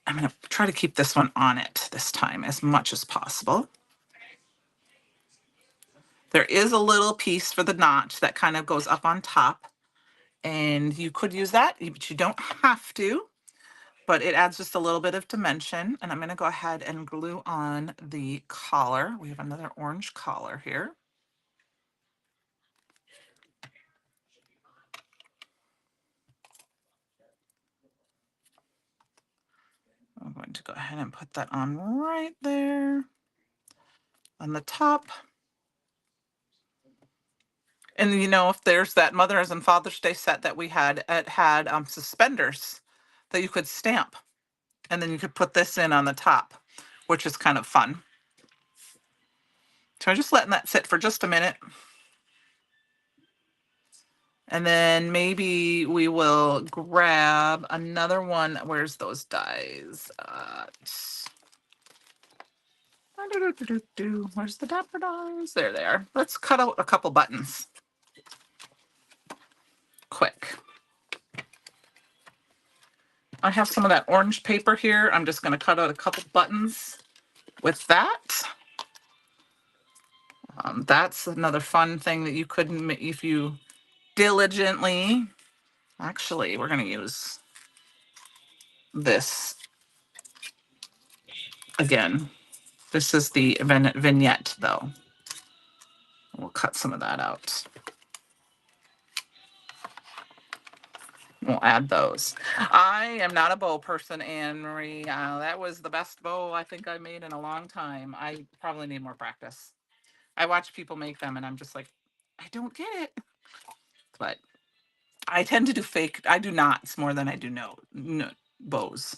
going to try to keep this one on it this time as much as possible. There is a little piece for the notch that kind of goes up on top, and you could use that, but you don't have to, but it adds just a little bit of dimension. And I'm going to go ahead and glue on the collar. We have another orange collar here. I'm going to go ahead and put that on right there on the top. And you know, if there's that Mother's and Father's Day set that we had, it had suspenders that you could stamp, and then you could put this in on the top, which is kind of fun. So I'm just letting that sit for just a minute. And then maybe we will grab another one. Where's those dies? Where's the Dapper dies? There they are. Let's cut out a couple buttons. Quick. I have some of that orange paper here. I'm just going to cut out a couple buttons with that. That's another fun thing that you could, if you diligently, actually, we're going to use this again. This is the vignette though. We'll cut some of that out. We'll add those. I am not a bow person, Anne Marie. That was the best bow I think I made in a long time. I probably need more practice. I watch people make them and I'm just like, I don't get it. But I tend to do fake, I do knots more than I do no bows.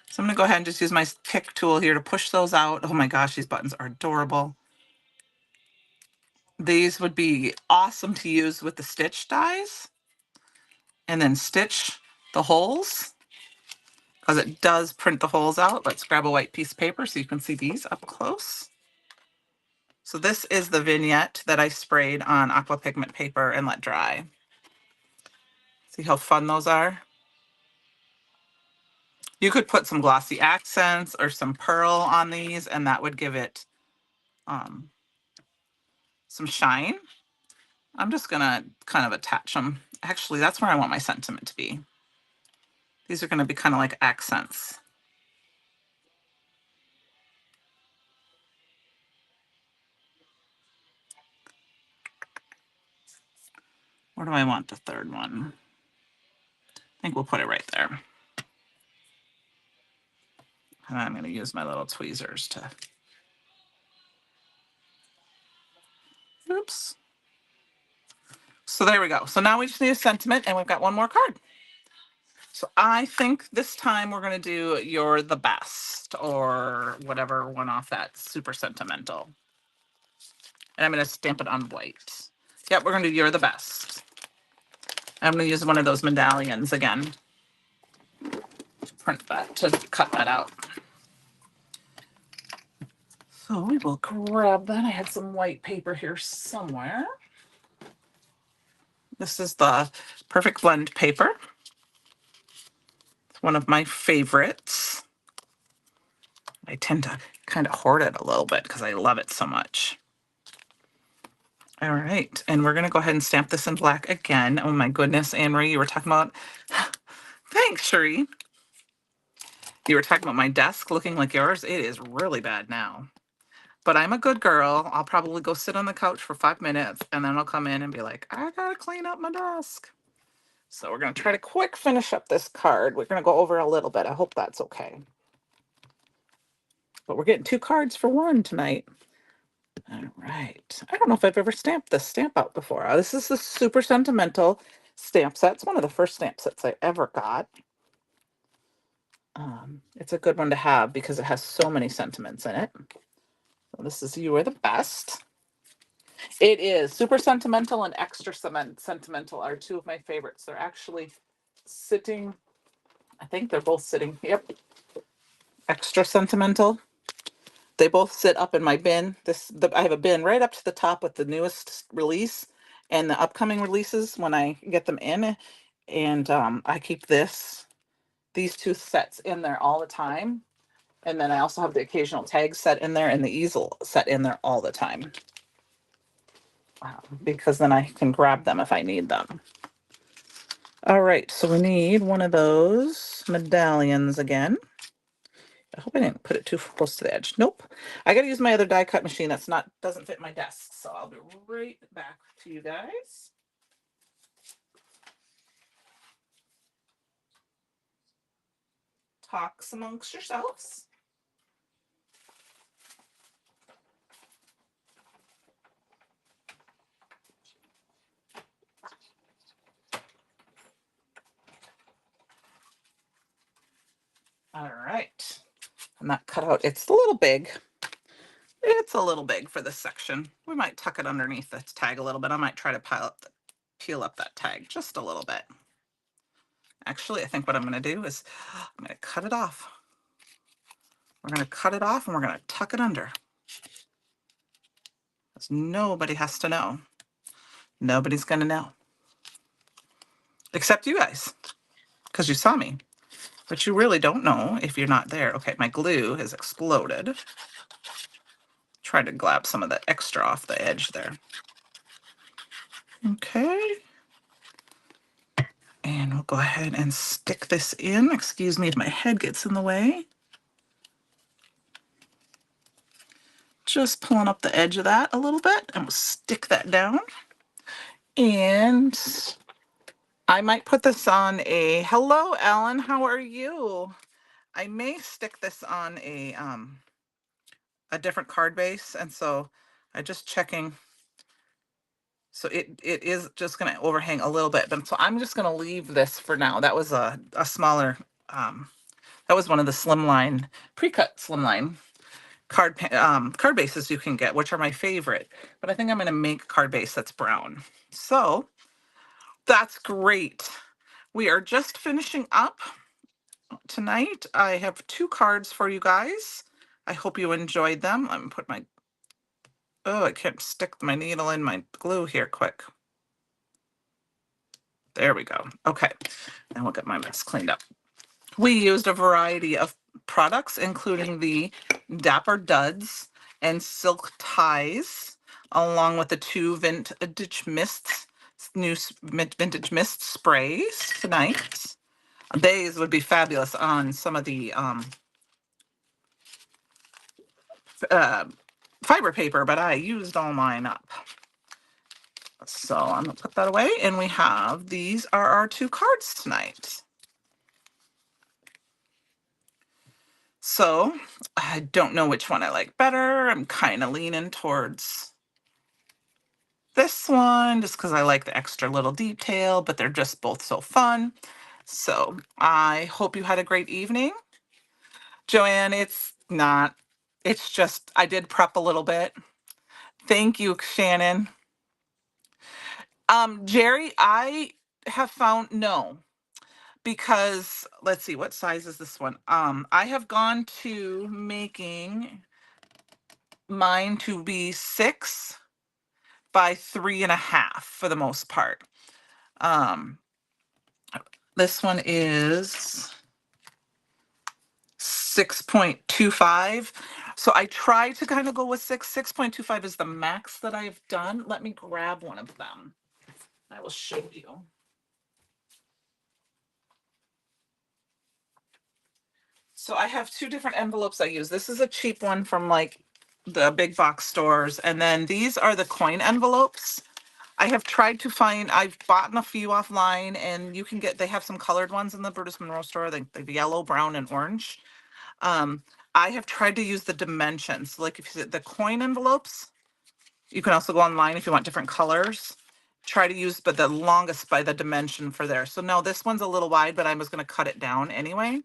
So I'm gonna go ahead and just use my pick tool here to push those out. Oh my gosh, these buttons are adorable. These would be awesome to use with the stitch dies and then stitch the holes because it does print the holes out. Let's grab a white piece of paper so you can see these up close. So this is the vignette that I sprayed on aqua pigment paper and let dry. See how fun those are? You could put some glossy accents or some pearl on these and that would give it some shine. I'm just gonna kind of attach them. Actually, that's where I want my sentiment to be. These are gonna be kind of like accents. Where do I want the third one? I think we'll put it right there. And I'm gonna use my little tweezers to, oops. So there we go. So now we just need a sentiment and we've got one more card. So I think this time we're gonna do You're the Best or whatever one off that super sentimental. And I'm gonna stamp it on white. Yep, we're gonna do You're the Best. I'm gonna use one of those medallions again. Print that to cut that out. So we will grab that. I had some white paper here somewhere. This is the Perfect Blend paper. It's one of my favorites. I tend to kind of hoard it a little bit because I love it so much. All right, and we're gonna go ahead and stamp this in black again. Oh my goodness, Anne-Marie, you were talking about, thanks, Cherie. You were talking about my desk looking like yours. It is really bad now. But I'm a good girl. I'll probably go sit on the couch for 5 minutes and then I'll come in and be like, I gotta clean up my desk. So we're gonna try to quick finish up this card. We're gonna go over a little bit. I hope that's okay. But we're getting 2 cards for 1 tonight. All right. I don't know if I've ever stamped this stamp out before. This is the Super Sentimental stamp set. It's one of the first stamp sets I ever got. It's a good one to have because it has so many sentiments in it. So this is You Are the Best. It is. Super Sentimental and Extra Sentimental are 2 of my favorites. They're actually sitting, I think they're both sitting, yep. Extra Sentimental. They both sit up in my bin. I have a bin right up to the top with the newest release and the upcoming releases when I get them in. And I keep these 2 sets in there all the time. And then I also have the occasional tag set in there and the easel set in there all the time. Because then I can grab them if I need them. All right, so we need one of those medallions again. I hope I didn't put it too close to the edge. Nope. I got to use my other die cut machine doesn't fit my desk. So I'll be right back to you guys. Talks amongst yourselves. All right. And that cutout, it's a little big. It's a little big for this section. We might tuck it underneath this tag a little bit. I might try to peel up that tag just a little bit. Actually, I think what I'm going to do is I'm going to cut it off. We're going to cut it off and we're going to tuck it under. Because nobody has to know. Nobody's going to know. Except you guys. Because you saw me. But you really don't know if you're not there. Okay, my glue has exploded. Try to glab some of the extra off the edge there. Okay. And we'll go ahead and stick this in. Excuse me if my head gets in the way. Just pulling up the edge of that a little bit, and we'll stick that down. And I might put this on a, hello, Ellen, how are you? I may stick this on a different card base, and so I'm just checking. So it is just going to overhang a little bit, but so I'm just going to leave this for now. That was a smaller, that was one of the slimline, pre-cut slimline card bases you can get, which are my favorite. But I think I'm going to make card base that's brown. So that's great. We are just finishing up tonight. I have 2 cards for you guys. I hope you enjoyed them. Let me put my, oh, I can't stick my needle in my glue here quick. There we go. Okay, and we'll get my mess cleaned up. We used a variety of products, including the Dapper Duds and Silk Ties, along with the 2 Vintage Mists, new Vintage Mist sprays tonight. These would be fabulous on some of the fiber paper, but I used all mine up. So I'm gonna put that away, and we have, these are our 2 cards tonight. So I don't know which one I like better. I'm kind of leaning towards this one just because I like the extra little detail, but they're just both so fun. So I hope you had a great evening. Joanne, it's not, it's just, I did prep a little bit. Thank you, Shannon. Jerry, I have found, no, because let's see, what size is this one? I have gone to making mine to be 6 by 3.5 for the most part. This one is 6.25. So I try to kind of go with 6. 6.25 is the max that I've done. Let me grab one of them. I will show you. So I have 2 different envelopes I use. This is a cheap one from like the big box stores. And then these are the coin envelopes. I have tried to find, I've bought a few offline, and you can get, they have some colored ones in the Brutus Monroe store, the yellow, brown, and orange. I have tried to use the dimensions. Like if you, the coin envelopes, you can also go online if you want different colors. Try to use, but the longest by the dimension for there. So no, this one's a little wide, but I was going to cut it down anyway.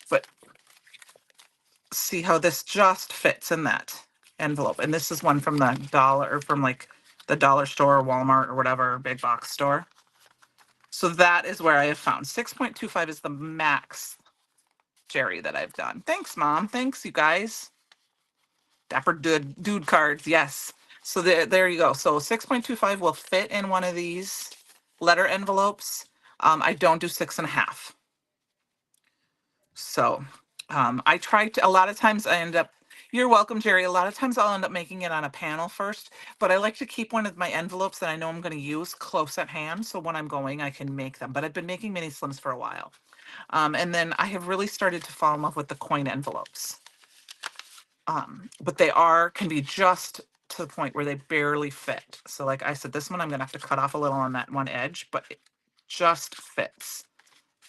But see how this just fits in that envelope. And this is one from the dollar, or from like the dollar store or Walmart or whatever, big box store. So that is where I have found 6.25 is the max, Jerry, that I've done. Thanks, Mom. Thanks, you guys. Dapper dude cards, yes. So there you go. So 6.25 will fit in one of these letter envelopes. I don't do 6.5. So I try to, a lot of times I end up, you're welcome, Jerry. A lot of times I'll end up making it on a panel first, but I like to keep one of my envelopes that I know I'm going to use close at hand. So when I'm going, I can make them. But I've been making mini slims for a while. And then I have really started to fall in love with the coin envelopes. But they can be just to the point where they barely fit. So like I said, this one I'm going to have to cut off a little on that one edge, but it just fits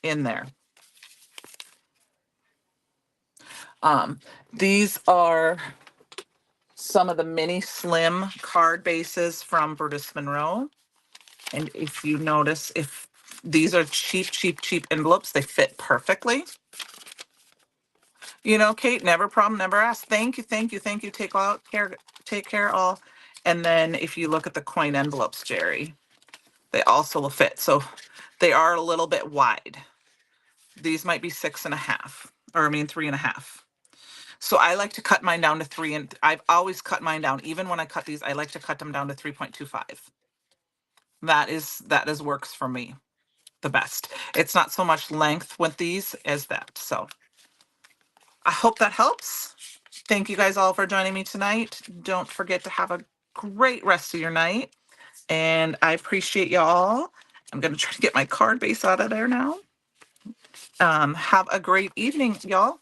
in there. These are some of the mini slim card bases from Brutus Monroe. And if you notice, if these are cheap envelopes, they fit perfectly. You know, Kate, never problem, never ask. Thank you. Take care all. And then if you look at the coin envelopes, Jerry, they also will fit. So they are a little bit wide. These might be 6.5, or I mean 3.5. So I like to cut mine down to 3, and I've always cut mine down. Even when I cut these, I like to cut them down to 3.25. That is works for me the best. It's not so much length with these as that. So I hope that helps. Thank you guys all for joining me tonight. Don't forget to have a great rest of your night. And I appreciate y'all. I'm going to try to get my card base out of there now. Have a great evening, y'all.